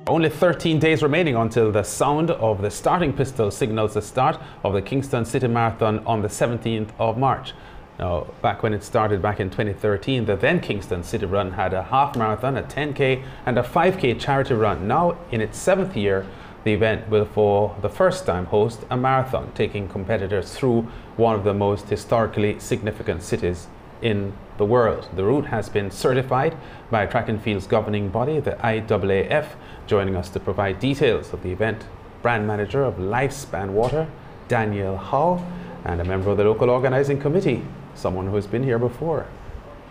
Only 13 days remaining until the sound of the starting pistol signals the start of the Kingston City Marathon on the 17th of March. Now, back when it started back in 2013, the then Kingston City Run had a half marathon, a 10K and a 5K charity run. Now, in its 7th year, the event will for the first time host a marathon, taking competitors through one of the most historically significant cities in the world. The route has been certified by track and field's governing body, the IAAF. Joining us to provide details of the event, brand manager of Lifespan Water, Danielle Howe, and a member of the local organizing committee, someone who has been here before,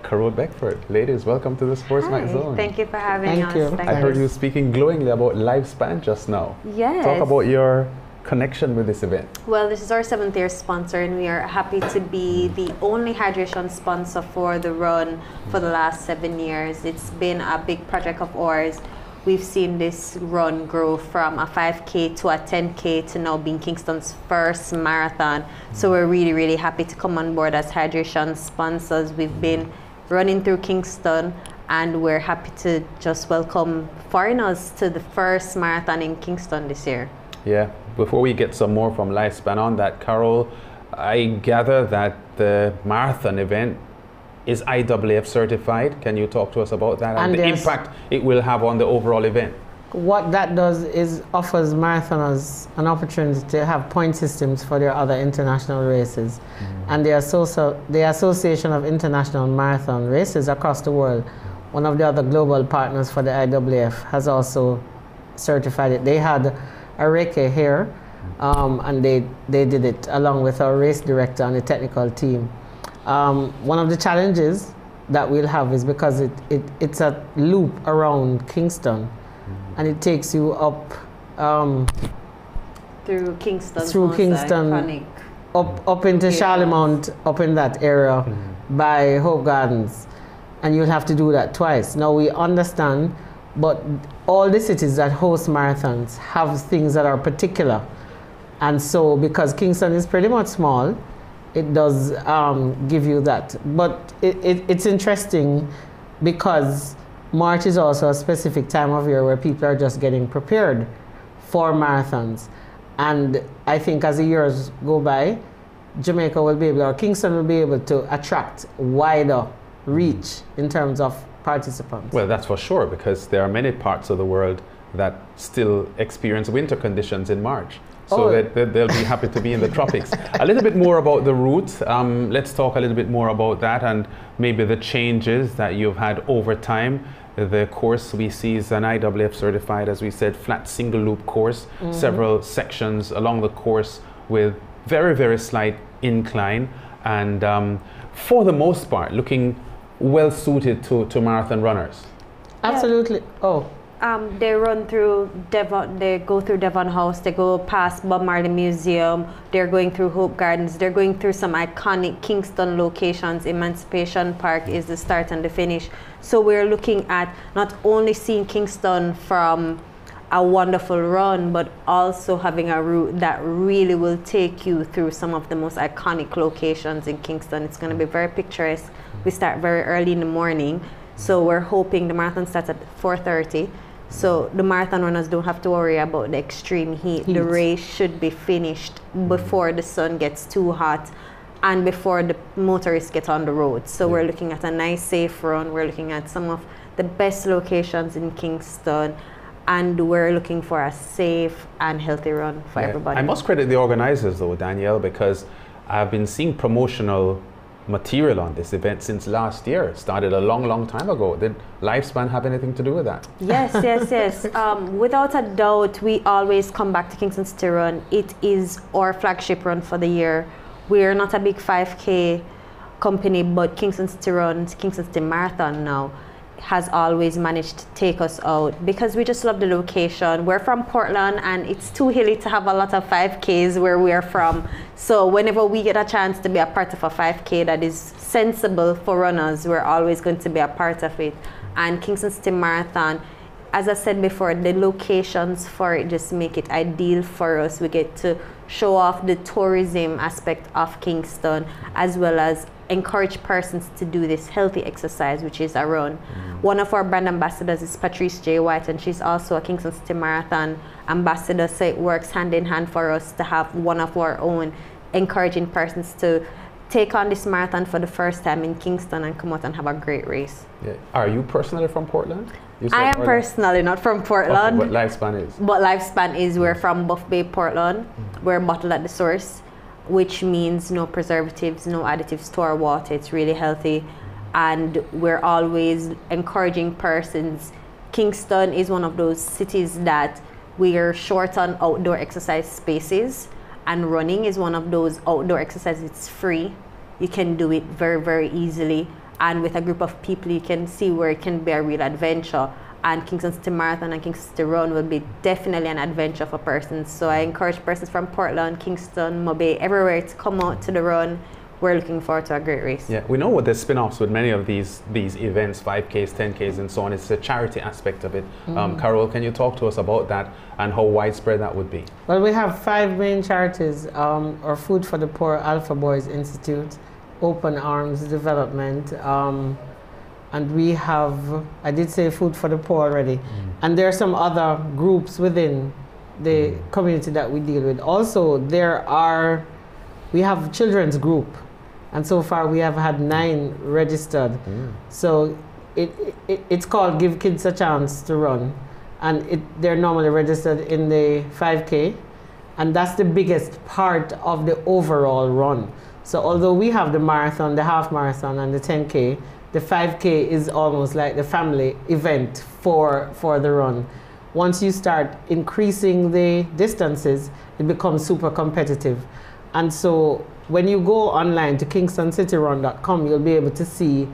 Carol Beckford. Ladies, welcome to the SportsMax Zone. Thank you for having us. Thank you. I heard you speaking glowingly about Lifespan just now. Yes. Talk about your connection with this event. Well, this is our 7th year sponsor, and we are happy to be the only hydration sponsor for the run for the last 7 years. It's been a big project of ours. We've seen this run grow from a 5K to a 10K to now being Kingston's first marathon. So we're really, really happy to come on board as hydration sponsors. We've been running through Kingston, and we're happy to just welcome foreigners to the first marathon in Kingston this year. Yeah, before we get some more from Lifespan on that, Carol, I gather that the marathon event is IAAF certified. Can you talk to us about that and the impact it will have on the overall event? What that does is offers marathoners an opportunity to have point systems for their other international races. And the Association of International Marathon Races across the world, one of the other global partners for the IAAF, has also certified it. They had a recce here, and they did it along with our race director and the technical team. One of the challenges that we'll have is because it's a loop around Kingston, and it takes you up through Kingston, up into Charlemont, up in that area by Hope Gardens, and you'll have to do that twice. Now we understand, but all the cities that host marathons have things that are particular, and so because Kingston is pretty much small, it does give you that. But it's interesting because March is also a specific time of year where people are just getting prepared for marathons. And I think as the years go by, Jamaica will be able, or Kingston will be able to attract wider reach in terms of participants. Well, that's for sure, because there are many parts of the world that still experience winter conditions in March. So they'll be happy to be in the tropics. A little bit more about the route. Let's talk a little bit more about that and maybe the changes that you've had over time. The course we see is an IAAF certified, as we said, flat single loop course, several sections along the course with very, very slight incline, and for the most part, looking well suited to marathon runners. Absolutely. They run through Devon, they go through Devon House, they go past Bob Marley Museum, they're going through Hope Gardens, they're going through some iconic Kingston locations. Emancipation Park is the start and the finish. So we're looking at not only seeing Kingston from a wonderful run, but also having a route that really will take you through some of the most iconic locations in Kingston. It's going to be very picturesque. We start very early in the morning, so we're hoping the marathon starts at 4:30. So the marathon runners don't have to worry about the extreme heat. The race should be finished before the sun gets too hot and before the motorists get on the road. So we're looking at a nice, safe run. We're looking at some of the best locations in Kingston, and we're looking for a safe and healthy run for everybody. I must credit the organizers though, Danielle, because I've been seeing promotional material on this event since last year. It started a long, long time ago. Did Lifespan have anything to do with that? Yes, yes. Without a doubt, we always come back to Kingston City Run. It is our flagship run for the year. We're not a big 5K company, but Kingston City Run, Kingston City Marathon now, has always managed to take us out because we just love the location. We're from Portland, and it's too hilly to have a lot of 5Ks where we're from. So whenever we get a chance to be a part of a 5K that is sensible for runners, we're always going to be a part of it. And Kingston City Marathon, as I said before, the locations for it just make it ideal for us. We get to show off the tourism aspect of Kingston, as well as encourage persons to do this healthy exercise, which is a run. One of our brand ambassadors is Patrice J. White, and she's also a Kingston City Marathon ambassador, so it works hand in hand for us to have one of our own encouraging persons to take on this marathon for the first time in Kingston and come out and have a great race. Yeah. Are you personally from Portland? I am personally not from Portland. Okay, but Lifespan is? But Lifespan is. We're from Buff Bay, Portland. We're bottled at the source, which means no preservatives, no additives to our water. It's really healthy. And we're always encouraging persons. Kingston is one of those cities that we are short on outdoor exercise spaces, and running is one of those outdoor exercises. It's free. You can do it very, very easily. And with a group of people, you can see where it can be a real adventure. And Kingston City Marathon and Kingston City Run will be definitely an adventure for persons. So I encourage persons from Portland, Kingston, Mobay, everywhere to come out to the run. We're looking forward to a great race. Yeah, we know what the spin-offs with many of these events, 5Ks, 10Ks and so on. It's the charity aspect of it. Carol, can you talk to us about that and how widespread that would be? Well, we have 5 main charities. Our Food for the Poor Alpha Boys Institute, Open Arms Development, and we have, I did say Food for the Poor already, and there are some other groups within the community that we deal with. Also, we have children's group, and so far we have had 9 registered. So it's called Give Kids a Chance to Run, and they're normally registered in the 5K, and that's the biggest part of the overall run. So although we have the marathon, the half marathon, and the 10K, the 5K is almost like the family event for the run. Once you start increasing the distances, it becomes super competitive. And so when you go online to KingstonCityRun.com, you'll be able to see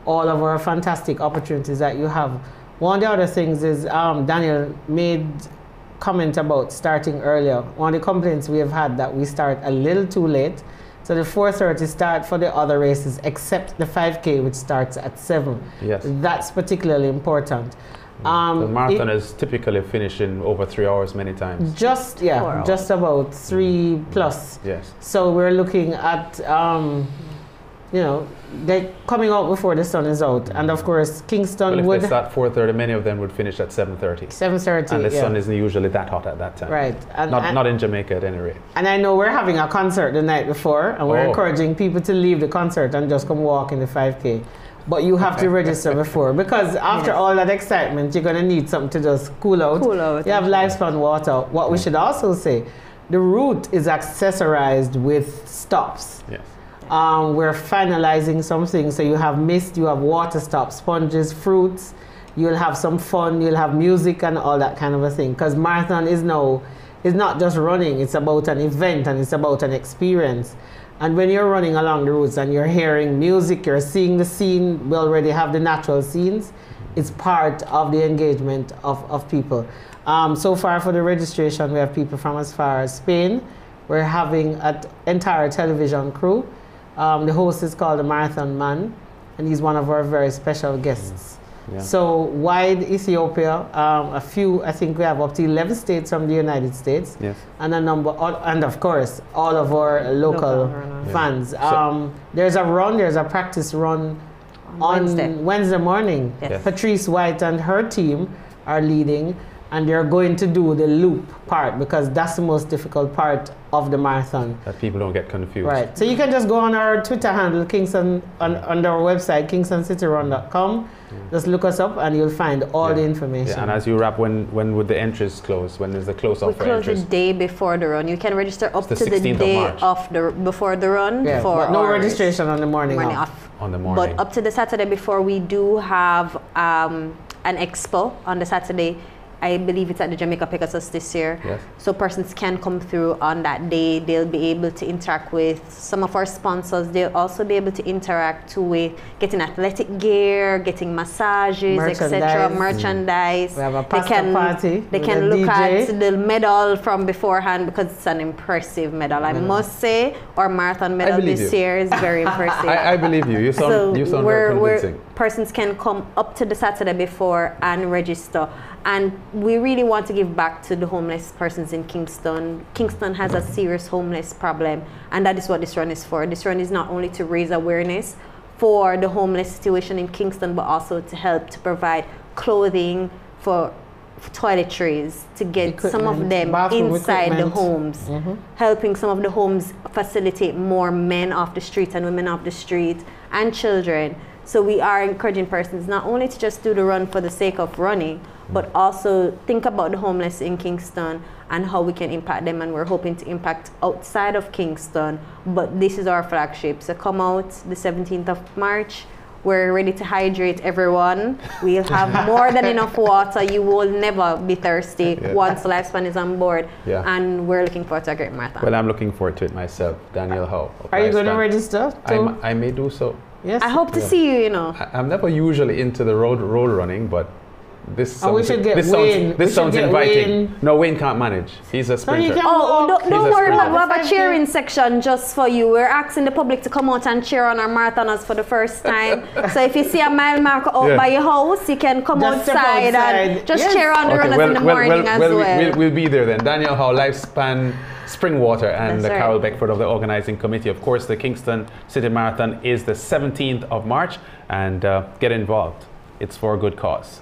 all of our fantastic opportunities that you have. One of the other things is Daniel made comment about starting earlier. One of the complaints we have had that we start a little too late. So the 4:30 start for the other races, except the 5K, which starts at 7. Yes. That's particularly important. The marathon is typically finishing over 3 hours many times. Just about 3 plus. Yes. So we're looking at, they're coming out before the sun is out. And of course, Kingston well, if they start 4:30, many of them would finish at 7:30. 7:30, and the sun isn't usually that hot at that time. Right. And not in Jamaica at any rate. And I know we're having a concert the night before, and we're encouraging people to leave the concert and just come walk in the 5K. But you have to register before, because after all that excitement, you're going to need something to just cool out. You have Lifespan water. What we should also say, the route is accessorized with stops. Yes. We're finalizing something, so you have mist, you have water stops, sponges, fruits, you'll have some fun, you'll have music and all that kind of a thing. Because marathon is not just running, it's about an event and it's about an experience. And when you're running along the routes and you're hearing music, you're seeing the scene, we already have the natural scenes, it's part of the engagement of people. So far for the registration, we have people from as far as Spain. We're having an entire television crew. The host is called the Marathon Man, and he's one of our very special guests. Yeah. So wide Ethiopia, I think we have up to 11 states from the United States, yes, and and of course all of our local fans. Yeah. There's a practice run on Wednesday morning. Yes. Patrice White and her team are leading, and they're going to do the loop part, because that's the most difficult part of the marathon. That people don't get confused. Right. So you can just go on our Twitter handle, Kingston, on our website, KingstonCityRun.com. Just look us up and you'll find all the information. Yeah, and as you wrap, when would the entries close? When is the close-off for entries? We close the day before the run. You can register up to the day before the run. Yeah, for but no registration on the morning off. On the morning. But up to the Saturday before, we do have an expo on the Saturday. I believe it's at the Jamaica Pegasus this year. Yes. So persons can come through on that day. They'll be able to interact with some of our sponsors. They'll also be able to interact with getting athletic gear, getting massages, etc. Merchandise. We have a pasta party. They can look at the medal from beforehand, because it's an impressive medal. I must say, our marathon medal this year is very impressive. I believe you. You sound very convincing. Persons can come up to the Saturday before and register. And we really want to give back to the homeless persons in Kingston. Kingston has a serious homeless problem, and that is what this run is for. This run is not only to raise awareness for the homeless situation in Kingston, but also to help to provide clothing, for toiletries, to get some of them inside the homes, helping some of the homes facilitate more men off the street and women off the street and children. So we are encouraging persons not only to just do the run for the sake of running, but also think about the homeless in Kingston and how we can impact them, and we're hoping to impact outside of Kingston, but this is our flagship. So come out the 17th of March. We're ready to hydrate everyone. We'll have more than enough water. You will never be thirsty once Lifespan is on board. And we're looking forward to a great marathon. Well, I'm looking forward to it myself. Daniel, how? Are you going to register? I may do so. Yes. I hope to see you, you know. I'm never usually into the road running, but this sounds inviting. Wayne. No, Wayne can't manage. He's a sprinter. Don't worry, man. We have a cheering section just for you. We're asking the public to come out and cheer on our marathoners for the first time. So if you see a mile marker out by your house, you can come outside and just cheer on the runners in the morning as well. We'll be there then. Daniel Howe, Lifespan, Springwater, and Carol Beckford of the organizing committee. Of course, the Kingston City Marathon is the 17th of March, and get involved. It's for a good cause.